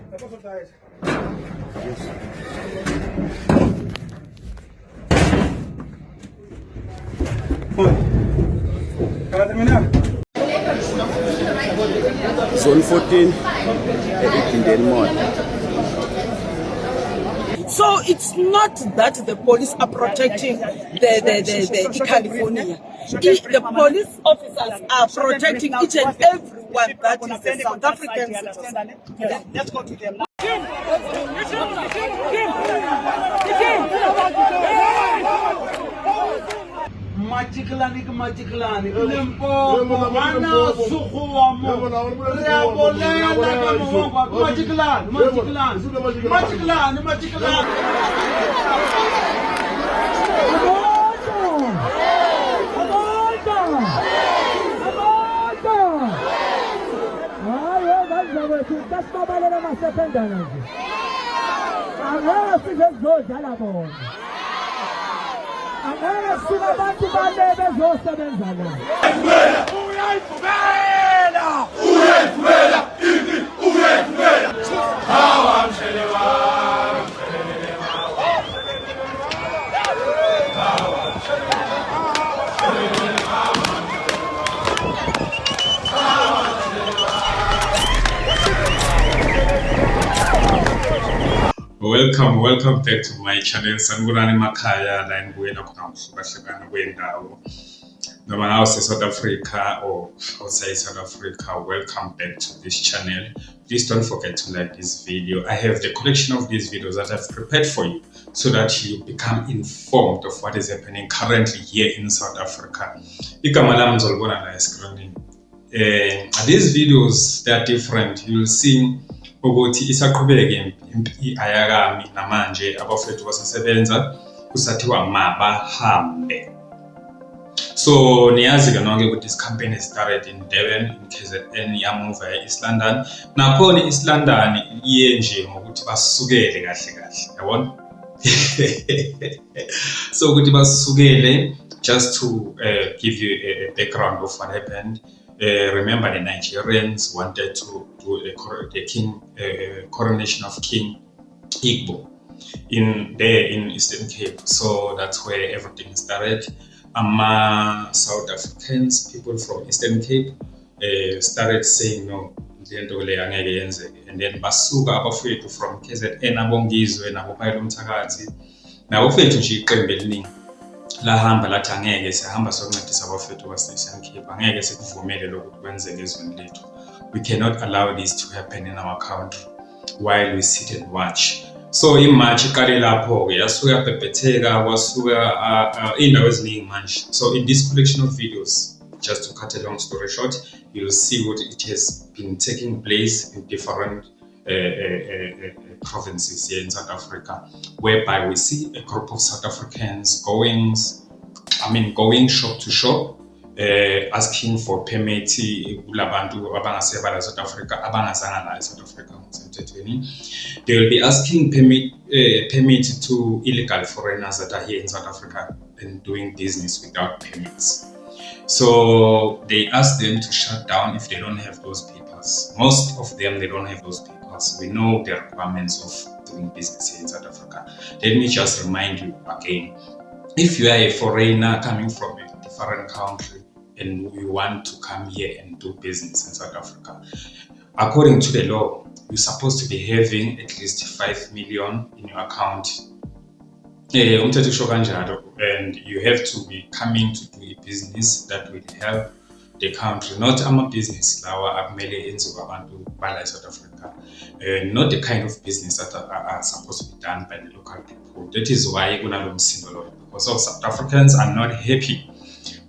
Zone 14, in Denmark. So it's not that the police are protecting the California. The police officers are protecting each and everyone that is a South African citizen. Let's go to them now. Matiklani Limpopo ana sukuamo Reabolela Kamongo Matiklani Welcome back to my channel. Sanibonani emakhaya la enibuyela khona ngokuhlukahlukana kwendawo. Noma nawe South Africa or outside South Africa, welcome back to this channel. Please don't forget to like this video. I have the collection of these videos that I've prepared for you so that you become informed of what is happening currently here in South Africa. Igama lami nizolibona la escreenini. These videos, they are different. You'll see ukuthi isaqhubeke impi ayakami namanje abafethu basasebenza kusathiwa mabahambe. So niyazi ke nonke ukuthi this campaign started in Durban in KZN yamuva East London. Nakhona East London iye nje ngokuthi basukele kahle kahle, yabona? So ukuthi basukele, just to give you a background of what happened. Remember, the Nigerians wanted to do the coronation of King Igbo in Eastern Cape. So that's where everything started. South Africans, people from Eastern Cape, started saying no, and then basuka abafethu from KZN abongizwe nabophayi lomthakathi nabofethu nje iqembu eliningi lahamba lathi angeke sihamba sokuncedisa abafethu base-Eastern Cape, angeke sikuvumele lokhu kwenzeke ezweni lethu. We cannot allow this to happen in our country while we sit and watch. So imarch iqale lapho ke yasuka yabhebhetheka kwasuka indawo eziningi manje. So in this collection of videos, just to cut a long story short, you'll see what it has been taking place in different provinces here in South Africa, whereby we see a group of South Africans going shop to shop, asking for permit kulabantu abangaseba la South Africa, abangazanga la South Africa. They will be asking permit to illegal foreigners that are here in South Africa and doing business without permits. So they ask them to shut down if they don't have those papers. Most of them, they don't have those papers. We know the requirements of doing business here in South Africa. Let me just remind you again, if you are a foreigner coming from a different country and you want to come here and do business in South Africa, according to the law, you're supposed to be having at least 5 million in your account. And you have to be coming to do a business that will help the country, not a business in South Africa, not the kind of business that are supposed to be done by the local people. That is why because of South Africans are not happy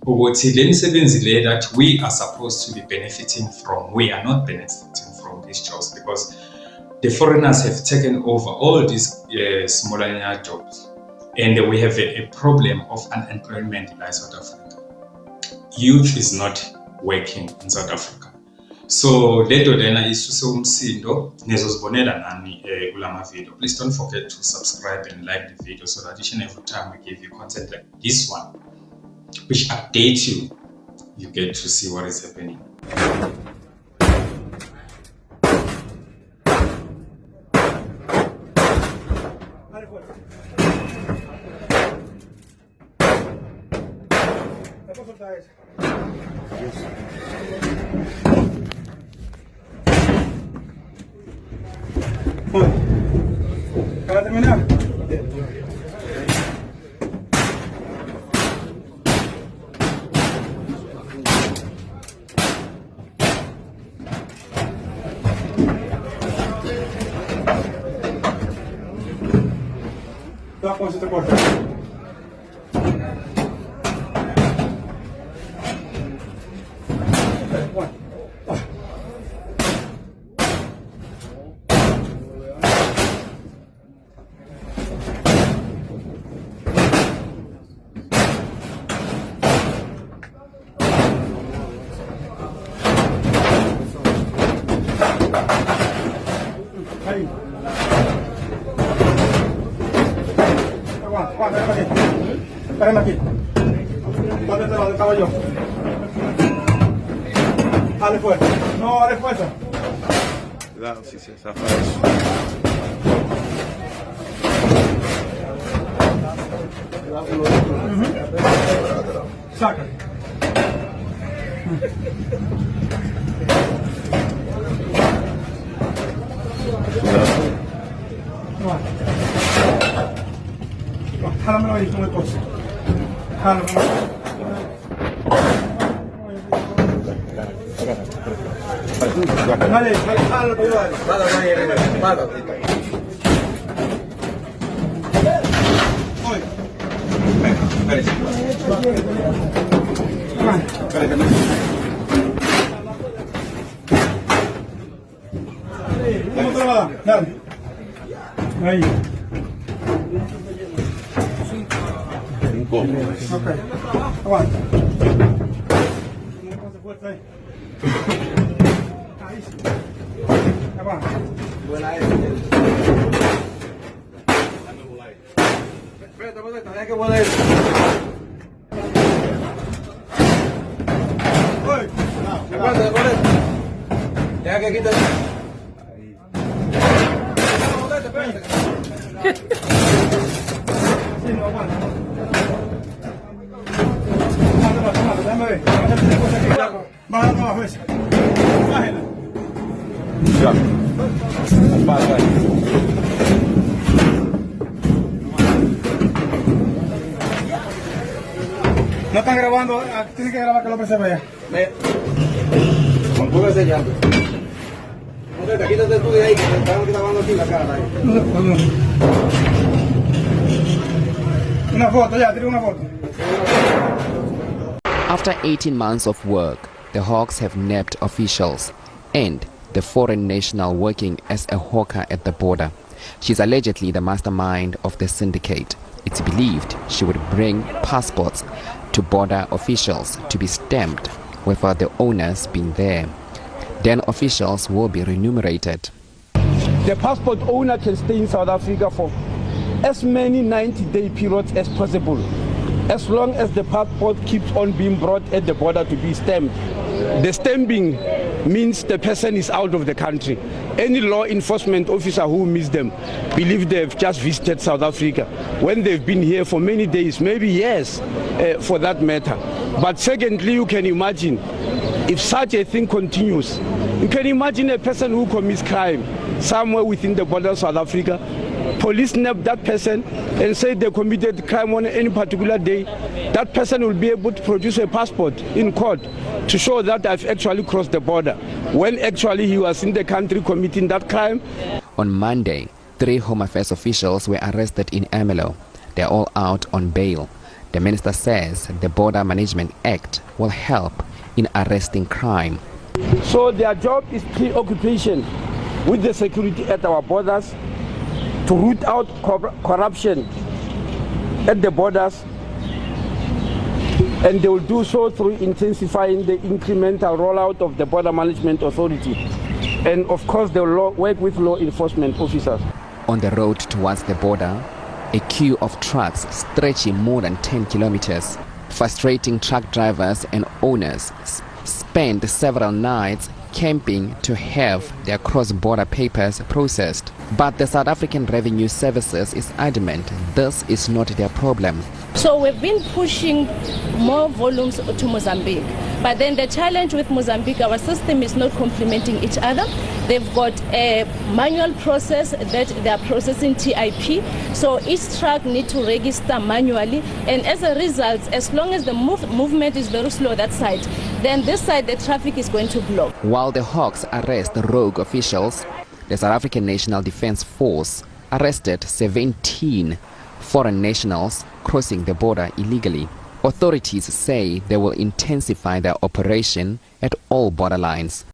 that we are supposed to be benefiting from. We are not benefiting from these jobs because the foreigners have taken over all these smaller jobs. And we have a problem of unemployment in South Africa. Youth is not working in South Africa. So leto lena isuse umsindo nezozibonela nani kulama video. Please don't forget to subscribe and like the video so that each and every time we give you content like this one, which updates you, you get to see what is happening. Para terminar. Tá, como você tá cortando? Aí. Aguanta aqui. Espera aqui. Bota esse lado, estava eu. Dale fuerte. No, dale fuerte. Cuidado si se zafa eso. Saca. Jálamelo ahí con el coche. Jálamelo. Dale, jálalo para ayudar. Oye. ¿Cómo te lo va a dar? Dale. Ahí. Ok. Aguanta. Fuerza ahí. Ahí sí. Aguanta. Buena esa. Espérate, hay que volar eso. Espérate. Deja que quite. Espérate. Sí, no aguanta. Déjame ver. Bájala más veces. Bájala. Ya. Baja ahí. No están grabando, tienen que grabar que López se vea. Póngase ya. Quítate tú de ahí, que te están grabando aquí la cara. Una foto, ya, tira una foto. After 18 months of work, the Hawks have nabbed officials and the foreign national working as a hawker at the border. She's allegedly the mastermind of the syndicate. It's believed she would bring passports to border officials to be stamped without the owners being there. Then officials will be remunerated. The passport owner can stay in South Africa for as many 90-day periods as possible, as long as the passport keeps on being brought at the border to be stamped. The stamping means the person is out of the country. Any law enforcement officer who meets them believe they've just visited South Africa when they've been here for many days, maybe years for that matter. But secondly, you can imagine if such a thing continues, you can imagine a person who commits crime somewhere within the border of South Africa, police nab that person and say they committed crime on any particular day, that person will be able to produce a passport in court to show that I've actually crossed the border, when actually he was in the country committing that crime. On Monday, 3 Home Affairs officials were arrested in Ermelo. They're all out on bail. The minister says the Border Management Act will help in arresting crime. So their job is preoccupation with the security at our borders, to root out corruption at the borders, and they will do so through intensifying the incremental rollout of the Border Management Authority. And of course, they will work with law enforcement officers. On the road towards the border, a queue of trucks stretching more than 10 kilometers. Frustrating truck drivers and owners spent several nights camping to have their cross-border papers processed. But the South African Revenue Services is adamant this is not their problem. So we've been pushing more volumes to Mozambique. But then the challenge with Mozambique, our system is not complementing each other. They've got a manual process that they are processing TIP. So each truck needs to register manually. And as a result, as long as the movement is very slow that side, then this side the traffic is going to block. While the Hawks arrest rogue officials, the South African National Defence Force arrested 17 foreign nationals crossing the border illegally. Authorities say they will intensify their operation at all borderlines.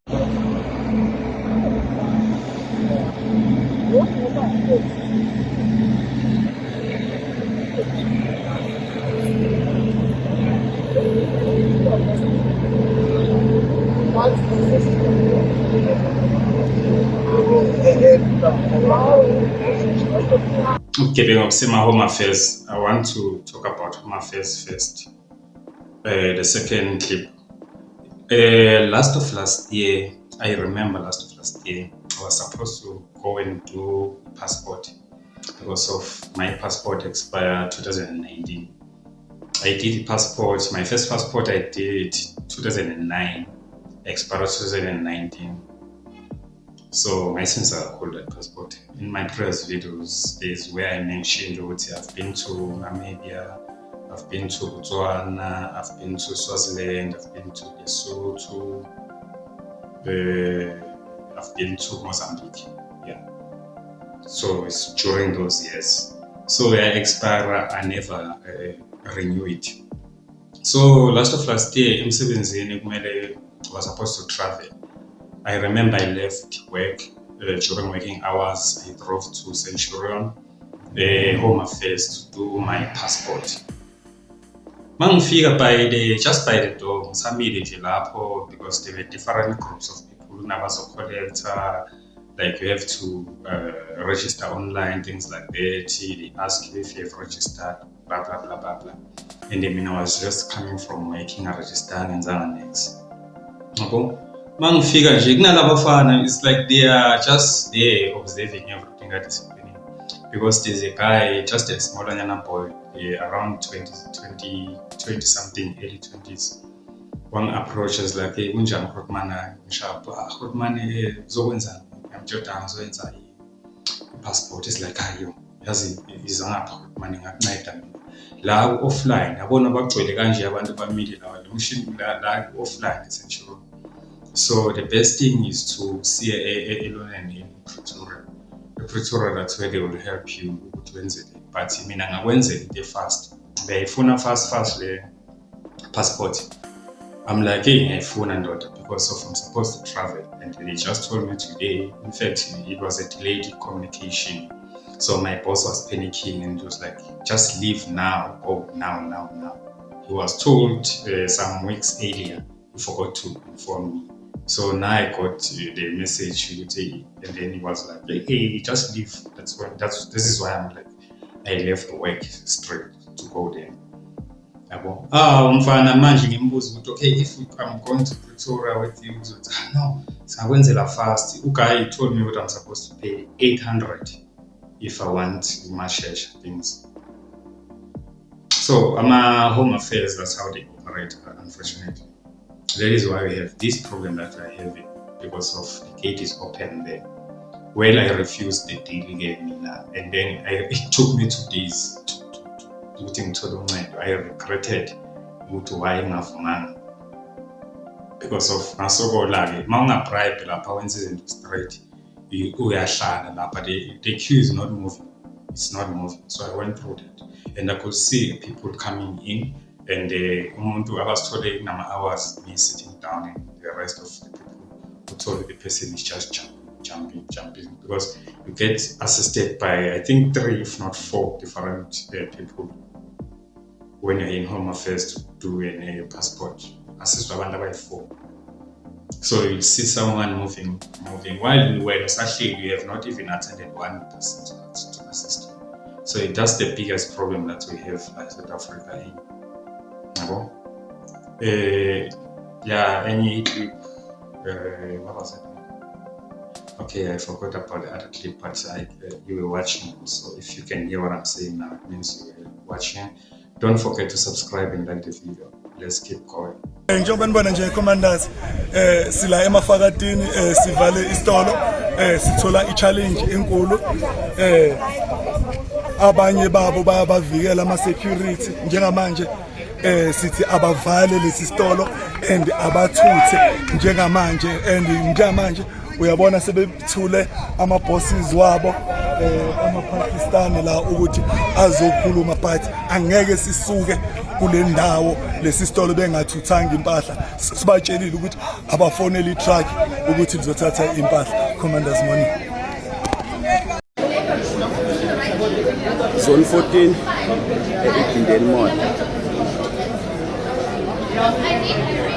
Keeping up my Home Affairs, I want to talk about Home Affairs first. The second clip. Last year, I remember last year, I was supposed to go and do passport because of my passport expired 2019. I did the passport, my first passport I did 2009, expired 2019. So my sins are called that passport. In my previous videos, there's where I mentioned that I've been to Namibia, I've been to Botswana, I've been to Swaziland, I've been to Lesotho, I've been to Mozambique. Yeah. So it's during those years. So I expire, I never renew it. So last year, I was supposed to travel. I remember I left work during working hours. I drove to Centurion, Home Affairs, to do my passport. Just by the door, because there were different groups of people. Collector, like you have to register online, things like that. They ask you if you have registered, blah blah blah blah blah. And then I was just coming from working, I registered and next. It's like they are just there observing everything that is happening. Because there's a guy, just a small boy, around 20 something, early 20s. One approaches like, hey, unjani Grootman, passport is like, yazi izangapha Grootman ngakunceda la offline yabona bagcwele kanje abantu bamile la offline essentially. So the best thing is to see a learning in Pretoria. The Pretoria, that's where they will help you to Wednesday. But I mean, I'm Wednesday fast. They phone fast the passport. I'm like, hey, I phone and daughter because I'm supposed to travel, and they just told me today. In fact, it was a delayed communication. So my boss was panicking and was like, just leave now. Oh, now. He was told some weeks earlier. He forgot to inform me. So now I got the message, and then he was like, hey, just leave. This is why I'm like, I left work straight to go there. Okay, if I'm going to Pretoria with you, no, so when they fast, Ukai told me what I'm supposed to pay, 800 if I want my share things. So I'm a Home Affairs, that's how they operate, unfortunately. That is why we have this problem that we are having, because of the gate is open there. Well, I refused the deal he gave me now, and then it took me 2 days to do. I regretted why enough because of masoko lage. Manga bribe lapha when in the street, uyahlala lapha. The queue is not moving. It's not moving. So I went through that, and I could see people coming in. And I was told hours me sitting down, and the rest of the people who told the person is just jumping, because you get assisted by I think 3 if not 4 different people when you're in Home Affairs to do a passport. Assist by 4. So you'll see someone moving. While when actually you have not even attended one person to assist you. So that's the biggest problem that we have in South Africa. Any clip what was it? Okay, I forgot about the other clip, but you were watching. So if you can hear what I'm saying now, it means you were watching. Don't forget to subscribe and like the video. Let's keep going. Njengoba nibona nje commanders sila emafakatini sivale isitolo sithola i-challenge enkulu abanye babo bayabavikela ama security njengamanje sithi abavale lesi sitolo and abathuthe njengamanje uyabona sebethule ama bosses wabo ama-Pakistan la ukuthi azokhuluma but angeke sisuke kule ndawo lesi sitolo bengathuthanga impahla sibatshelile ukuthi abafonele i-truck ukuthi lizothatha impahla. Commanders morning. Zone 14 Edindeni Mall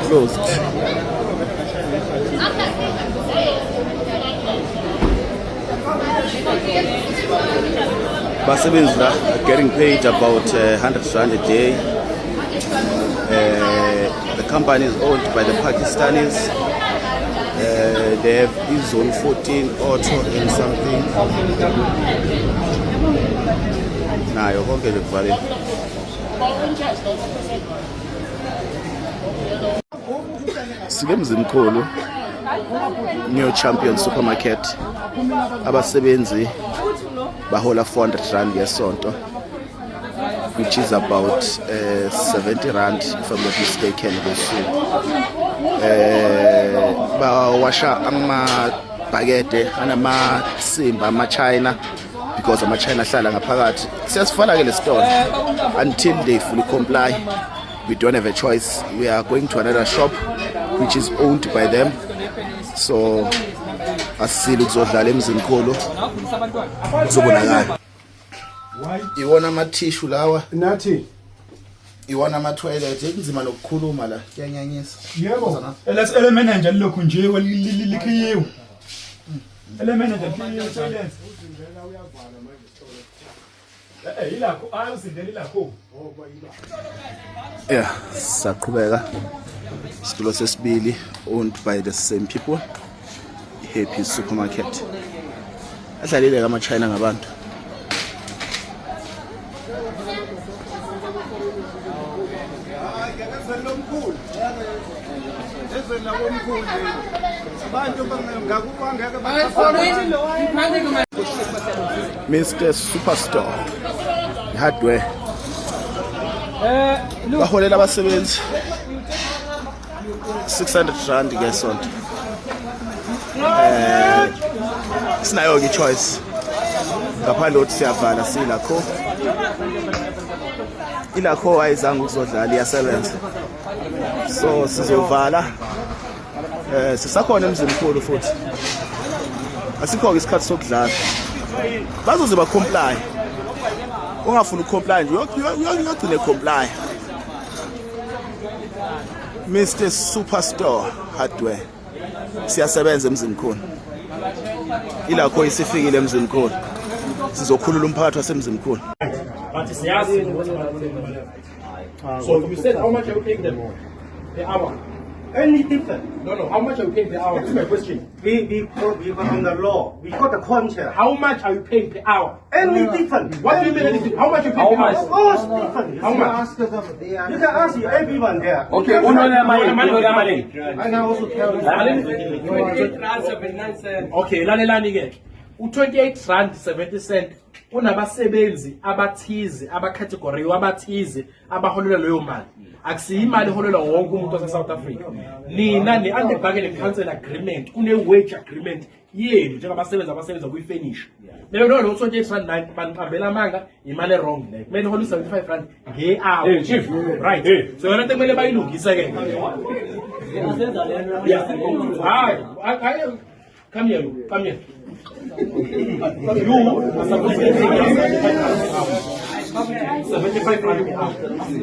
closed. Basebenzi are getting paid about 100 rand a day. The company is owned by the Pakistanis. They have this Zone 14 auto and something. Nah, you're going to get valid. Silemzini mkhulu New Champion Supermarket. Abasebenzi bahola 400 rand ngesonto, which is about 70 rand if I'm not mistaken. Bawasha amabhakede anamasimba ama-China because ama-China ahlala ngaphakathi. Siyasivala ke le store until they fully comply. We don't have a choice. We are going to another shop which is owned by them. So asile ukuzodlala emzini khulu uzobonakala. Iwona ama-tissue lawa Nathi. iwona ama-toilet ekunzima nokukhuluma la kuyanyanyisa. Yebo. Ele manager lokhu nje likhiyiwe. Ele manager likhiyiwe toilet. Yilakho ayosindela ilakho. Yeah, saqhubeka. Isitolo sesibili owned by the same people. Happy Supermarket. Adlalile kama-China ngabantu. Mr. Superstore hardware baholela abasebenzi 600 rand ngesonto. Sinayo ke choice ngaphandle ukuthi siyavala silakho ilakho ayizange ukuzodlala iyasebenza, so sizovala. Sisakhona emzini mkhulu futhi asikho ke isikhathi sokudlala. Bazoze ba comply, ungafuna ukucomply nje uyogcina comply. Mr. Superstore hardware siyasebenza emzini mkhulu, ilakho isifikile emzini mkhulu, sizokhulula umphakathi wasemzini mkhulu. So you said how much are you paying them per hour? Any different? No. How much are you paying per hour? That's my question. We on the law. We got the contract. How much are you paying per hour? Any different? What do you mean anything? How much are you paying per hour? Of course different. How much? You can ask everyone there. Okay. I can also tell you. Okay, lalelani ke. U28 rand 70 cent unabasebenzi abathize abacategory abathize abaholela leyo mali. Akusiyi imali eholela wonke umuntu wase South Africa. Nina ne-underbargain council agreement kune-wage agreement yenu njengabasebenzi abasebenza kuyi-furnish. Leyo nto lo 28 rand 9 baniqambela amanga imali wrong leyo. Kumele uhole 75 rand nge-hour. Hey chief, right. So yona nto kumele bayilungise ke. Hayi, come here. You are supposed to 75 rand.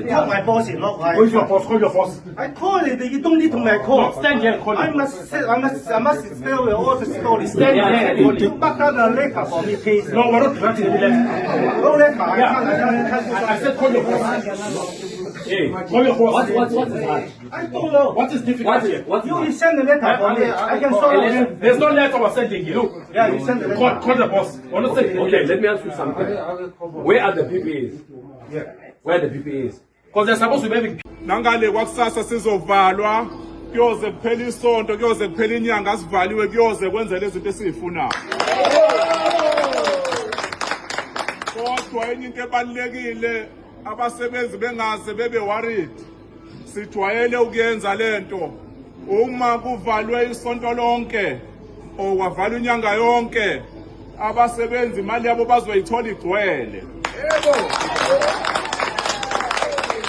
Tell my boss in law. Who's your boss? Call your boss. I call it. You don't need to make call. Stand here and call I him. must tell you all the story. Stand here and call You him. back out the letter for me, please. No, we're not granting the letter. No letter. I said call your boss. Hey, call your boss. What is that? I don't know. What is difficult here? You send the letter for me. I can solve it. There's no letter was sending here. Look. Yeah, you send the letter. Call the boss. Okay, let me ask you something. Where are the PPAs? Yeah. Where are the PPAs? Because they're supposed to be having. Nangale kwakusasa sizovalwa kuyoze kuphela isonto kuyoze kuphela inyanga sivaliwe kuyoze kwenza lezi zinto esizifunayo. Kodwa enye into ebalekile abasebenzi bengaze bebe worried. Sijwayele ukuyenza lento. Uma kuvalwe isonto lonke o kwavalwa inyanga yonke abasebenzi imali yabo bazoyithola igcwele.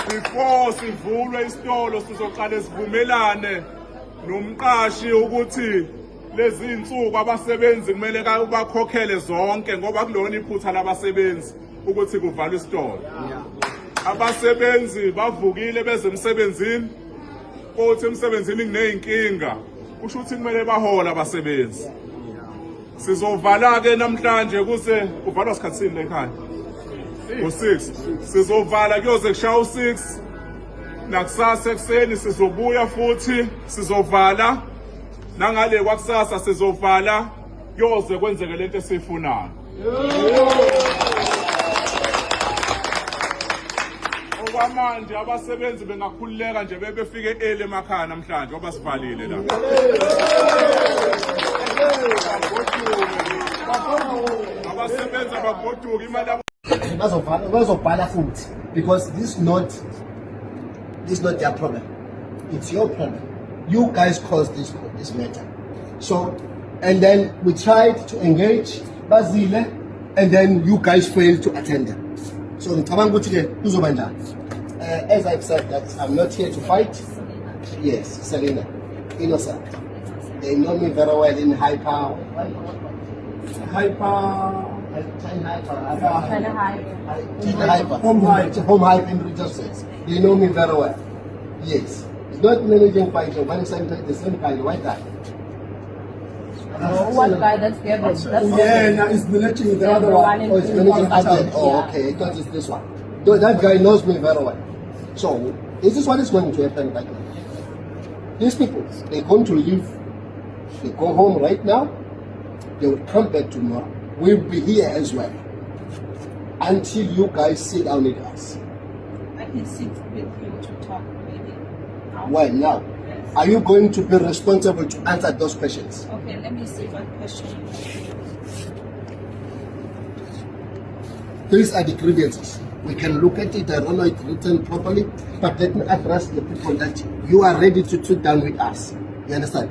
Before sivulwe isitolo sizoqala sivumelane nomqashi ukuthi lezi insuku abasebenzi kumele bakhokhele zonke ngoba kulona iphutha labasebenzi ukuthi kuvalwe isitolo. Abasebenzi bavukile beze emsebenzini kothi emsebenzini kuneyinkinga kusho ukuthi kumele bahola abasebenzi. Sizovala ke namhlanje kuse kuvalwa isikhatsini la ekhaya. Ngo-6 sizovala kuyoze kushaya u-6 nakusasa ekuseni sizobuya futhi sizovala nangale kwakusasa sizovala kuyoze kwenzeke lento esiyifunayo. Okwamanje abasebenzi bengakhululeka nje bebefike early emakhaya namhlanje ngoba sivalile la. Abasebenzi abagoduka imali bazobhala futhi because this is not their problem. It's your problem. You guys caused this matter. So, and then we tried to engage Bazile, and then you guys failed to attend them. So, as I've said, that I'm not here to fight. Yes, Selena, innocent. They know me very well in home hype in resources. They know me very well. Yes. It's not managing fight of one side, the same kind, white guy. What guy that's given? Now it's managing the other one. Oh, it's managing other. Oh, okay. I thought it's this one. Though that guy knows me very well. So, this is what is going to happen right now. These people, they're going to leave. They go home right now. They will come back tomorrow. We'll be here as well until you guys sit down with us. I can sit with you to talk maybe. Why now? Are you going to be responsible to answer those questions? Okay, let me see one question. These are the grievances. We can look at it. I don't know it's written properly, but let me address the people that you are ready to sit down with us. You understand?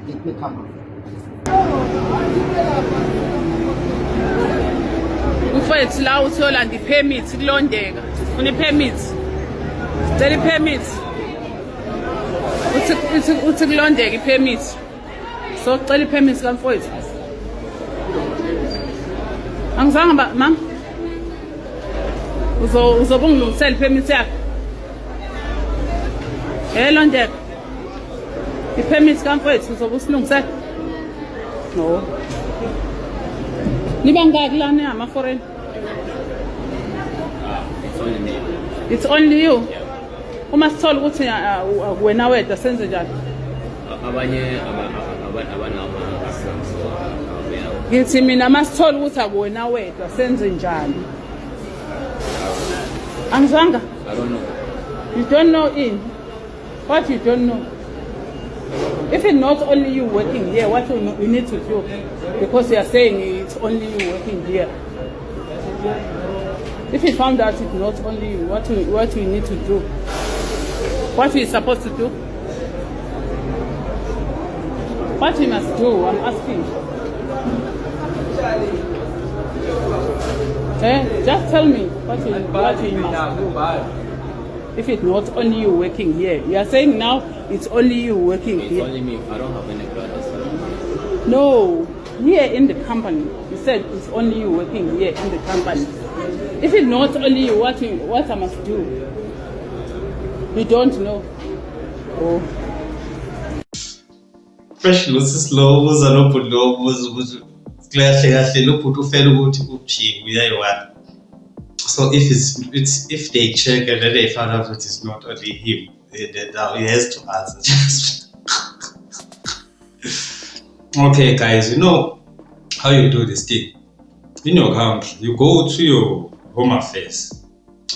Let me come on. Mfowethu la uthola ndi permit kulondeka. Uni permit. Cela permit. Uthi kulondeka ipermit. So cela permit kamfowethu. Angizange mam. Uzobungilungisela ipermit yakho. Londeka. Ipermit kamfowethu uzobusilungisela. No. Niba ngaki lana ama foreign? It's only me. It's only you. Uma sithola ukuthi wena wedwa senze njani? Abanye Ngithi mina masithola ukuthi akuwena wedwa senze njani? Angizwanga? I don't know. You don't know in? What you don't know? If it's not only you working here, what you need to do? Because you are saying it's only you working here. If you found out it's not only you, what we need to do? What we supposed to do? What we must do? I'm asking. Just tell me what we must do. If it's not only you working here, you are saying now it's only you working here. It's only me. I don't have any brothers. No, here in the company, you said it's only you working here in the company. If it's not only you, what I must do? You don't know. Oh. Fresh losses low was an open door was clashing. I feel look to fail to go to So if they check and then they find out that it's not only him, then now he has to answer. Okay, guys, you know how you do this thing in your country. You go to your Home Affairs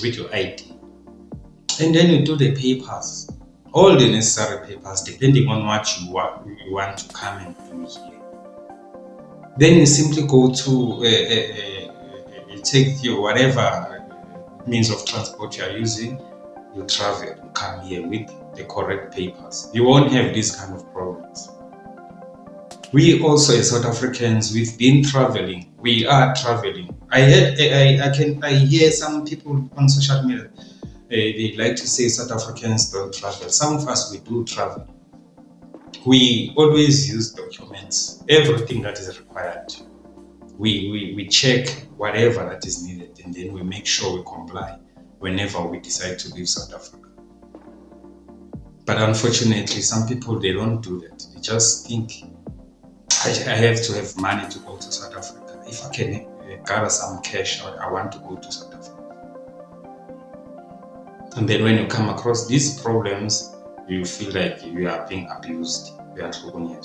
with your ID, and then you do the papers, all the necessary papers, depending on what you want to come and do here. Then you simply go to you take your whatever means of transport you are using, you travel, you come here with the correct papers. You won't have these kind of problems. We also as South Africans, we've been traveling. We are traveling. I hear some people on social media, they like to say South Africans don't travel. Some of us, we do travel. We always use documents, everything that is required. We check whatever that is needed, and then we make sure we comply whenever we decide to leave South Africa. But unfortunately, some people, they don't do that. They just think, I have to have money to go to South Africa. If I can gather some cash, I want to go to South Africa. And then when you come across these problems, you feel like you are being abused. You are truly.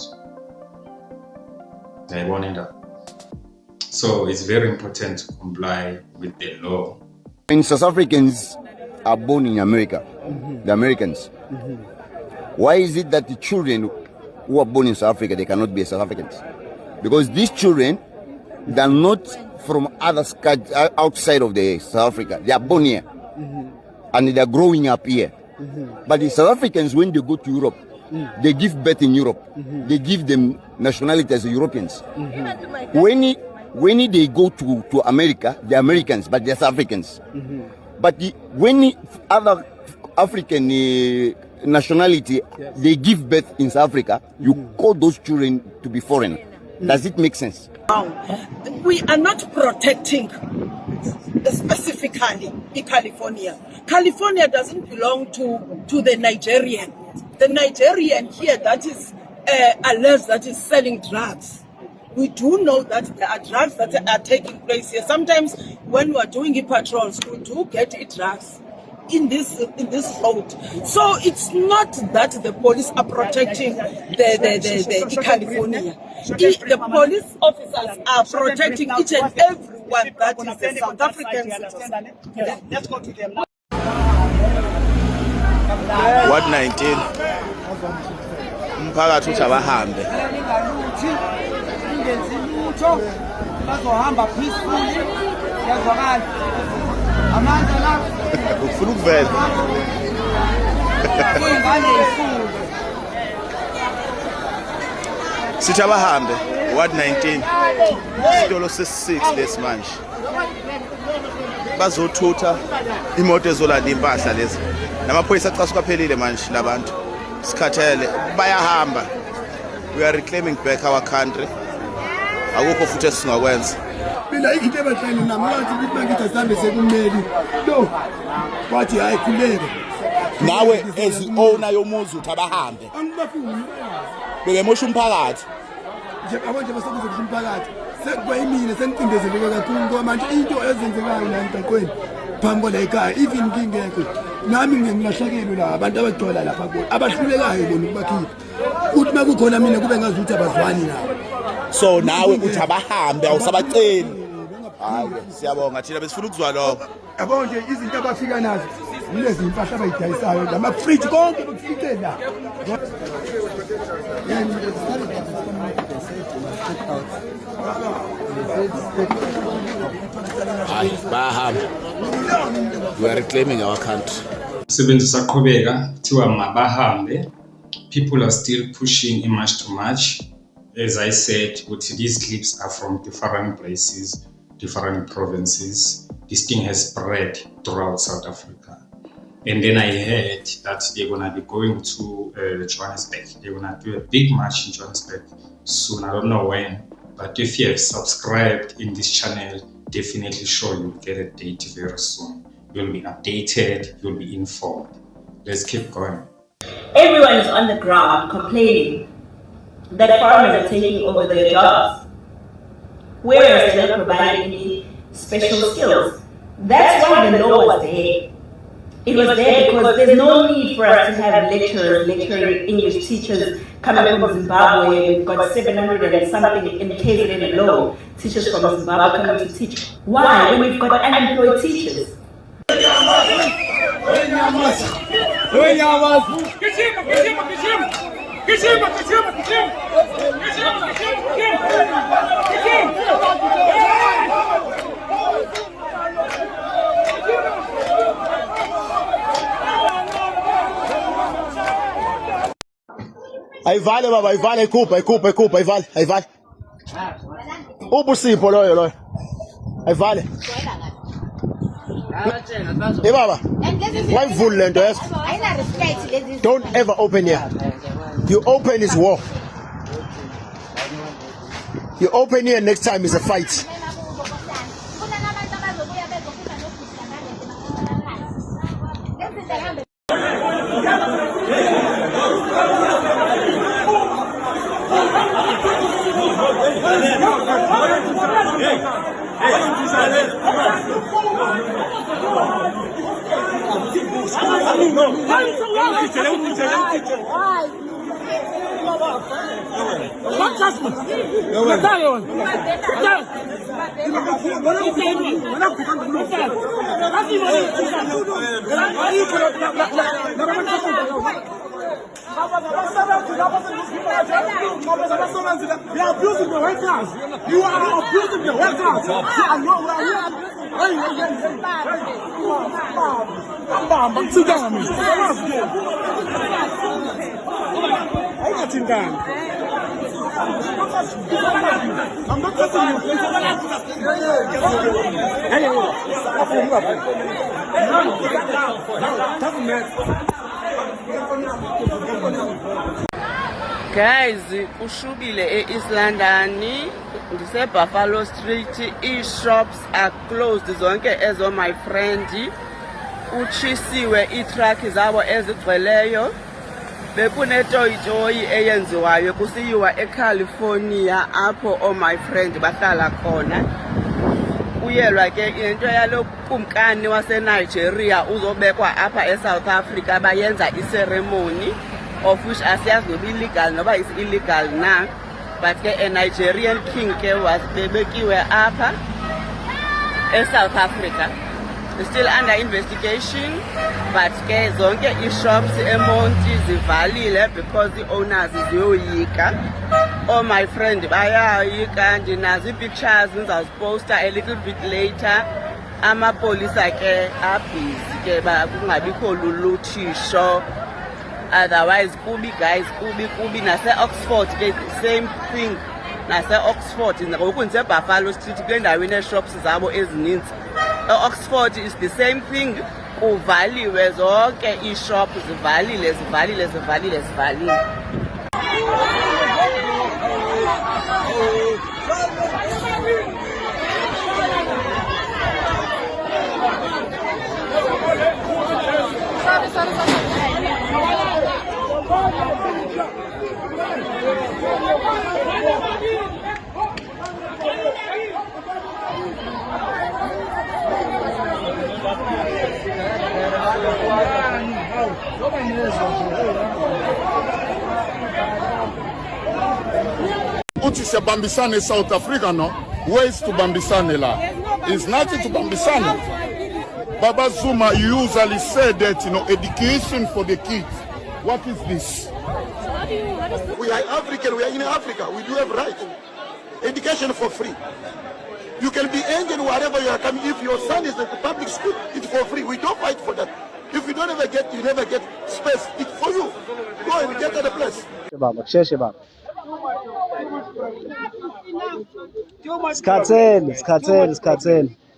So it's very important to comply with the law. When South Africans are born in America, the Americans, why is it that the children who are born in South Africa, they cannot be South Africans? Because these children, they are not from other outside of the South Africa. They are born here, and they are growing up here. But the South Africans, when they go to Europe, they give birth in Europe. They give them nationality as Europeans. When they go to America, they're Americans, but they're South Africans. But when other African nationality, they give birth in South Africa, you call those children to be foreign. Does it make sense? We are not protecting specifically in California. California doesn't belong to the Nigerian. The Nigerian here that is alleged that is selling drugs. We do know that there are drugs that are taking place here. Sometimes when we are doing patrols, we do get drugs in this road. So it's not that the police are protecting the California. The police officers are protecting each and every one that is the South African citizen. Let's go to them now. Ward 19 umphakathi uthi abahambe bazohamba peacefully yazwakala amandla la ufuna ukuvela ingane ifunde sithi abahambe Ward 19 isitolo sesi6 lesimanje bazothutha imoto ezolanda impahla lezi namaphoyisa acasuka phelile manje labantu sikhathele bayahamba. We are reclaiming back our country. Akukho futhi esingakwenza. Mina ikinto ebahlali namathi ukuthi bangithi asambe sekumeli lo wathi hayi khuleka nawe as owner yomuzi uthi abahambe angibafuni bekemosha umphakathi nje abantu basebenza kumphakathi sekubayimina sengicindezeleke kakhulu ngoba manje into ezenzekayo la emgaqweni phambi la ekhaya even ngingekho nami ngilahlakelwe la abantu abagcola lapha kubo abahlulekayo bona ukubakhipha uthi makukhona mina kube ngazuthi abazwani nabo. So nawe uthi abahambe awusabaceli. Hayi siyabonga thina besifuna ukuzwa lokho. Yabo nje izinto abafika nazo yilezi impahla abayidayisayo lama fridge konke bakufike la. Hayi bahamba. We are reclaiming our country. Sebenzisa qhubeka kuthiwa mabahambe. People are still pushing much too much. As I said, these clips are from different places, different provinces. This thing has spread throughout South Africa. And then I heard that they're going to be going to Johannesburg. They're going to do a big march in Johannesburg soon. I don't know when. But if you have subscribed in this channel, definitely sure you'll get a date very soon. You'll be updated, you'll be informed. Let's keep going. Everyone is on the ground complaining that foreigners are taking over their jobs, whereas they're not providing any special skills. That's why the law was there. It was there because there's no need for us to have lecturers lecturing English teachers coming from Zimbabwe. We've got 700 and something in KZN alone, teachers from Zimbabwe coming to teach. Why? When we've got unemployed teachers. Ayivale baba, ayivale, ikhupha, ayivale. Ubusipho loyo. Ayivale. Hey baba, why vul lento yes? Don't ever open here. You open is war. You open here, next time is a fight. You are abusing the workers. You are abusing the workers. Sit down. I'm not in down. I'm not touching Guys, ushubile East London, ndise Buffalo Street, e-shops are closed zonke ezo my friend. Uchisiwe i-truck zabo ezigcweleyo. Bekune toy eyenziwayo kusiyiwa eCalifornia apho oh my friend bahlala khona. Uyelwa ke into yalo kumkani wase Nigeria uzobekwa apha eSouth Africa bayenza iceremony of which asiyazi noba illegal noba is illegal na, but ke a Nigerian king ke was bebekiwe apha eSouth Africa. Still under investigation, but ke zonke i-shops eMonti zivalile because the owners ziyoyika. Oh my friend bayayika, ndinazi pictures ngizawuziposta a little bit later. Amapolisa ke abhizi ke kungabikho luluthisho. Otherwise kubi guys, kubi nase Oxford ke same thing. Nase Oxford ngoku nje Buffalo Street kule ndawo ine-shops zabo ezininzi. Oxford is the same thing. Kuvaliwe zonke i-shop zivalile. Uthi siyabambisane South Africa no? Ways to bambisane la. It's nothing to bambisane. Baba Zuma usually said that, education for the kids. What is this? We are African, we are in Africa, we do have rights. Education for free. You can be angry wherever you are coming. If your son is at the public school, it's for free. We don't fight for that. If you don't ever get, you never get space. It's for you. Go and get to the place.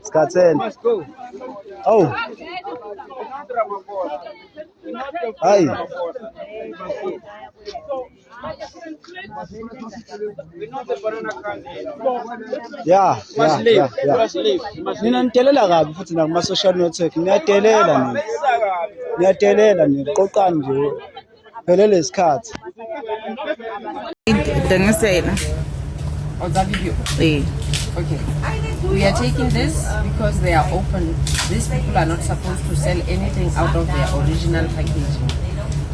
Skatzen. Oh. Hi. Yeah. Nina nitelela kabi futhi na kuma social network niyatelela niqoqa nje phelele isikhathi. Dangisela. Oza video. Eh. Okay. We are taking this because they are open. These people are not supposed to sell anything out of their original packaging.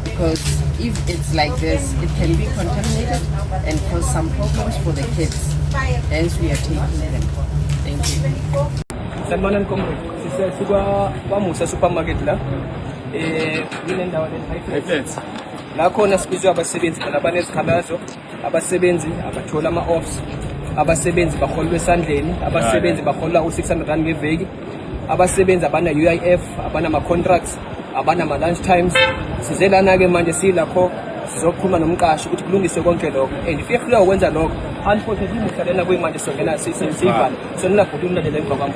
Because if it's like this, it can be contaminated and cause some problems for the kids. Hence, we are taking them. Thank you. Sanibonani comrade. Sikwa Musa supermarket la. Kule ndawo le Highlands. La khona sibizwa abasebenzi labanezikhabazo, abasebenzi abathola ama-offs, abasebenzi baholwa esandleni, abasebenzi bahola u600 rand ngeveki, abasebenzi abana UIF, abana ama-contracts, abana ama-lunch times. Size lana ke manje silakho sizokhuluma nomqashi ukuthi kulungiswe konke lokho. And if yehluleka ukwenza lokho, unfortunately muhlalena kuyimanje songena siyivale. So nilakho umlalela emva kwami.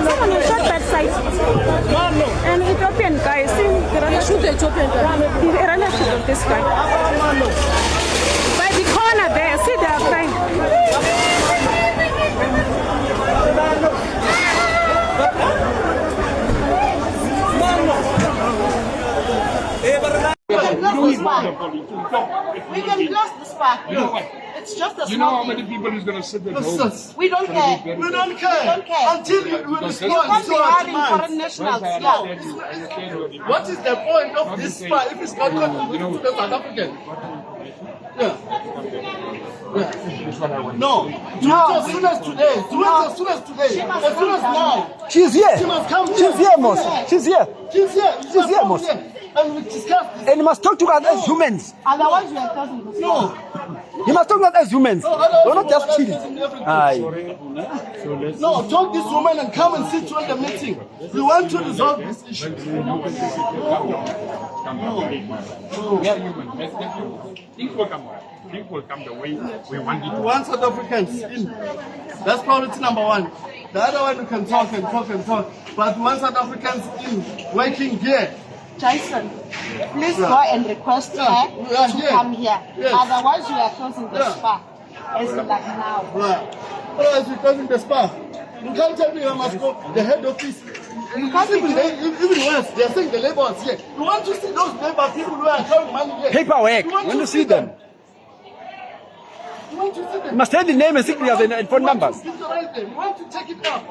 Someone who shot that side. An Ethiopian guy. See, shoot the Ethiopian guy. He ran a shot of this guy. By the corner there, see they are crying. We can close this park. It's just a You know how many people is going to sit at home? We don't care. We don't care. We don't care. Until you respond to our demands. Foreign nationals. What is the point of this spy if it's not contributing to the South African? No. As soon as today. As soon as now. She's here. She must come here. She's here, Mos. She's here. She's here. She's here, Mos. And we discuss this. And you must talk to us as humans. Otherwise, we are closing this. No. You must talk to us as humans. We're not just children. Aye. No, talk this woman and come and sit on the meeting. We want to resolve this issue. Things will come right. Things will come the way we want it. We want South Africans in. That's priority number one. The other one we can talk and talk and talk. But we want South Africans in, working here. Jason, please go and request her to come here. Yes. Otherwise, we are closing the spa. As like now. Otherwise, we're closing the spa. You can't tell me I must go the head office. Even worse, they're saying the labor is here. You want to see those labor people who are carrying money here? Paperwork. You want to see them? You want to see them? You must have the name and signatures and phone numbers. You want to take it up.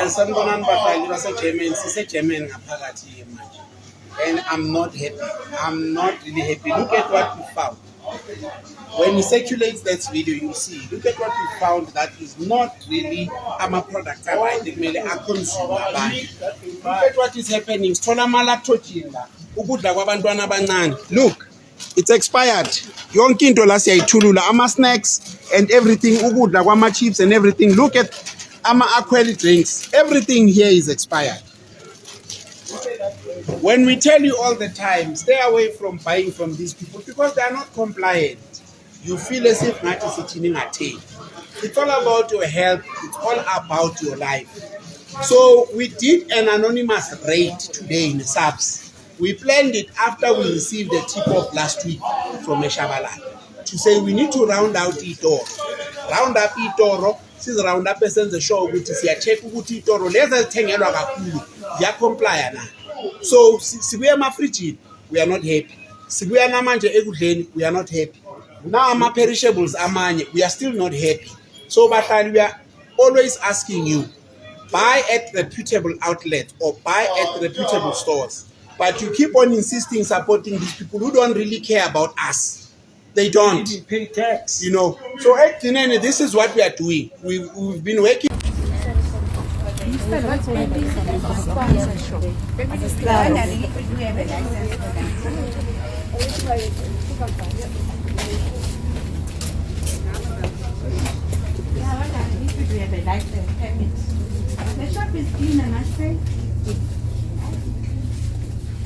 Sanibonani bahlali base-German, sise-German ngaphakathi manje. And I'm not happy. I'm not really happy. Look at what we found. When we circulate that video, you see. Look at what we found that is not really product right. Look at what is happening. Look, it's expired. Yonke into la siyayithulula ama-snacks and everything, ukudla kwama-chips and everything. Look at ama-aqua drinks. Everything here is expired. When we tell you all the time, stay away from buying from these people because they are not compliant. You feel as if not sitting at tea. It's all about your health. It's all about your life. So we did an anonymous raid today in SAPS. We planned it after we received the tip-off last week from Eshabalala to say we need to round out Itoro. Round up Itoro. Since round up the show, which is a check ukuthi Itoro leza zithengelwa kakhulu ziyacomply na. So sibuya ama-frigid, we are not happy. Sibuya namanje ekudleni, we are not happy. Now ama-perishables amanye, we are still not happy. So bahlali, we are always asking you, buy at reputable outlets or buy at reputable stores. But you keep on insisting supporting these people who don't really care about us. They don't. They pay tax. You know. So at the end, this is what we are doing. We've been working. The shop is clean and nice.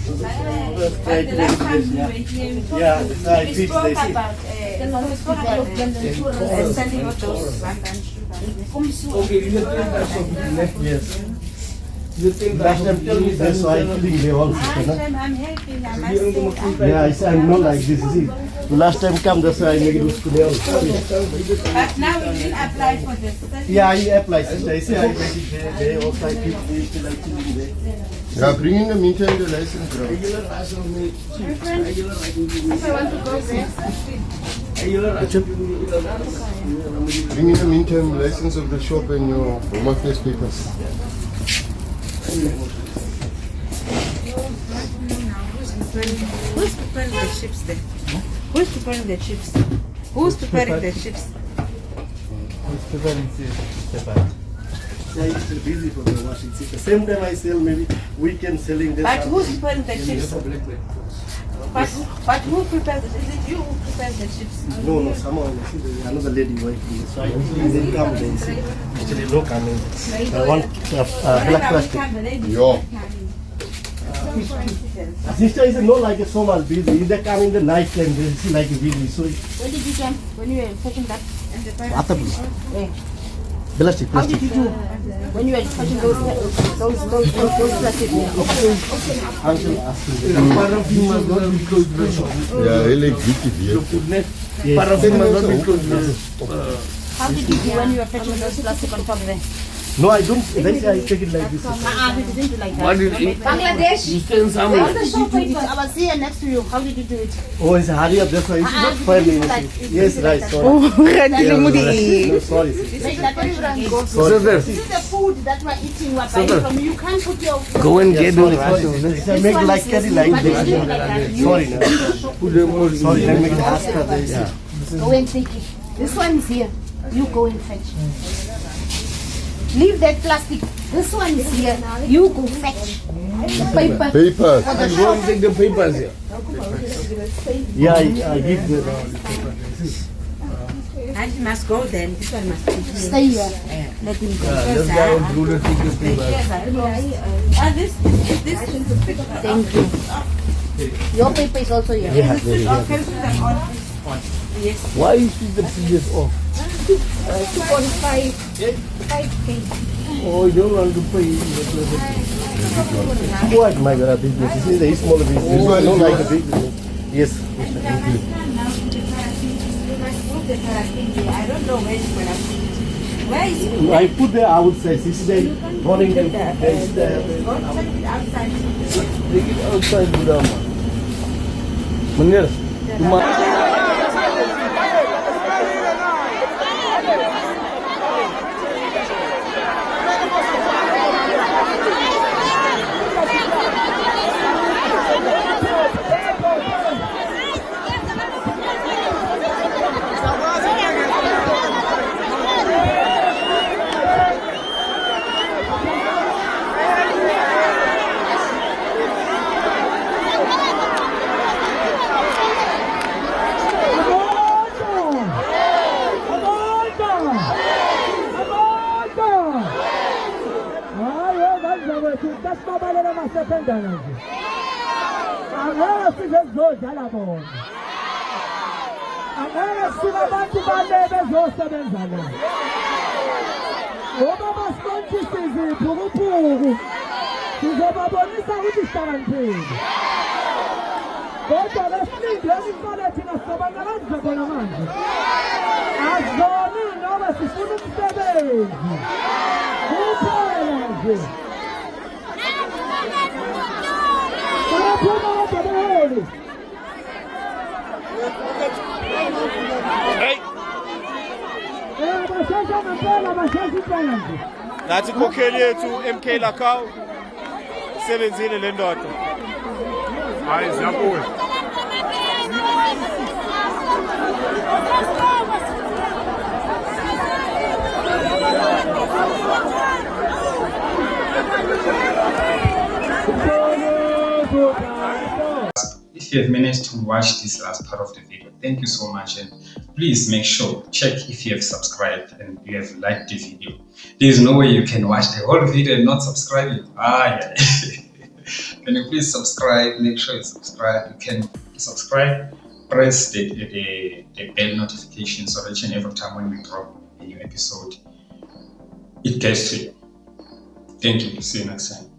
The last time we were here, we spoke about selling of those. Okay, you think that's what we left, yes. You think that's why I clean the whole system, I'm helping. Yeah, I'm not like this, is it? The last time come, that's why I make it with school. But now we didn't apply for this. Yeah, I apply, sister. I say I make it there, also I keep it like there. Yeah, bring in the meantime the license, bro. If I want to go there. Bring in the meantime license of the shop and your home affairs papers. Who's preparing the chips then? Who's preparing the chips? Who's preparing the chips? Who's preparing chips? Yeah, it's busy for the washing chips. The same time I sell maybe weekend selling this. But who's preparing the chips? But who prepares it? Is it you who prepares the chips? No, someone, another lady working. So I didn't come there. Actually, no coming. I want black plastic. Yo. Sister is not like a so much busy. They come in the night and they see like a busy. So When did you come? When you were fetching that? plastic. How did you do? When you were fetching those plastic? Uncle asked me. Paraffin must not be closed. Yeah, I like it. Paraffin must not be closed. How did you do when you were fetching those plastic on top there? No, I don't. They say I take it like this. You didn't do like that. What did you- Bangladesh. You stand somewhere. Where's the shop papers? I was here next to you. How did you do it? Oh, it's a hurry up. That's why it's not fair. Yes, right. Sorry. No, sorry. This is that everyone goes. Sorry. This is the food that we're eating. We're buying from you. You can't put your. Go and get all the photos. I make like carry like this. Sorry. Sorry, I make it after this. Go and take it. This one is here. You go and fetch. Leave that plastic. This one is here. You go fetch. Paper. Papers. For the Go shop. and take the papers here. Yeah, I give the And you must go then. This one must stay here. Let him go. this guy on blue take the paper. This. Thank you. Your paper is also here. Yes. Why is the serious off? 2.5. 5K. Oh, you don't want to pay. What, my God, business. This is a small business. This one don't like a big business. Yes. Thank you. I don't know where it's going to be. Where is it? I put the outside. This is the morning. There is the. Outside. Take it outside, Budama. Munir. nathi kokheli yethu MK Lakau sebenzile le ndoda hayi ziyabuya If you have managed to watch this last part of the video, thank you so much, and please make sure check if you have subscribed and you have liked the video. There is no way you can watch the whole video and not subscribe. Yeah. Can you please subscribe? Make sure you subscribe. You can subscribe, press the bell notification so that each and every time when we drop a new episode, it gets to you. Thank you. See you next time.